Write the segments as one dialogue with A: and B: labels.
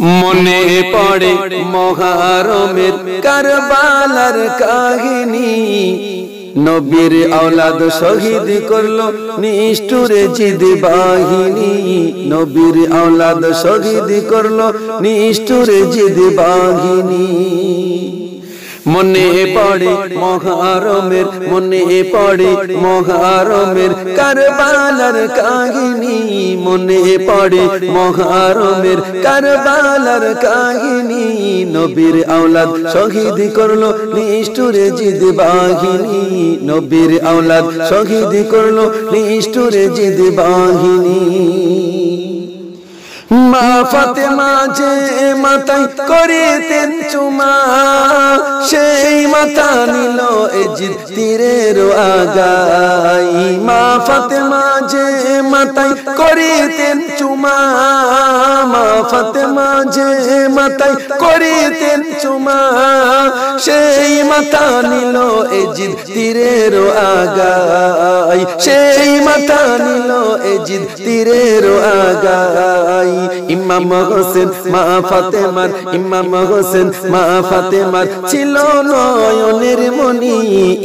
A: মনে পড়ে মুহররমের কারবালার কাহিনী, নবীর আওলাদ শহীদ করলো নিষ্ঠুরে জিদ বাহিনী, নবীর আওলাদ শহীদ করলো নিষ্ঠুরে জিদ বাহিনী। মনে পড়ে মুহররমের, মনে পড়ে মুহররমের কারবালার কাহিনী, মনে পড়ে মুহররমের কারবালার কাহিনী, নবীর আওলাদ শহীদ করলো নিষ্ঠুরে জিদ বাহিনী, নবীর আওলাদ শহীদ করলো নিষ্ঠুরে জিদ বাহিনী। মা ফাতেমা যে মাথায় করিতেন চুমা, সেই মাথা নিল এজিদ তীরের আগাই। মা ফাতেমা যে মাথায় করিতেন চুমা, মা ফাতেমা যে মাথায় করিতেন চুমা, সেই মাথা নিল এজিদ তীরের আগাই, সেই মাথা নিল এজিদ তীরের আগাই। ইমাম হোসেন মা ফাতেমার, ইমাম হোসেন মা ফাতেমার ছিল নয়নের মনি,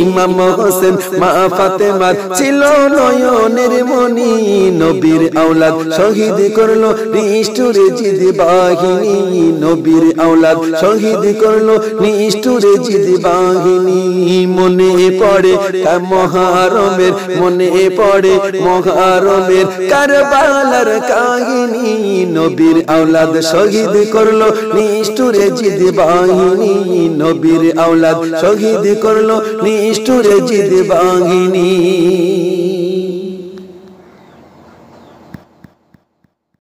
A: ইমাম হোসেন মা ফাতেমার ছিল নয়নের মনি, নবীর আওলাদ শহীদ করলো নিষ্ঠুরে জিদ বাহিনী, নবীর আওলাদ শহীদ করলো নিষ্ঠুরে জিদ বাহিনী। মনে পড়ে মুহররমের, মনে পড়ে মুহররমের কারবালার কাহিনী, নবীর আওলাদ শহীদ করলো নিষ্ঠুরে জিদ বাহিনী, নবীর আওলাদ শহীদ করলো নিষ্ঠুরে জিদ বাহিনী।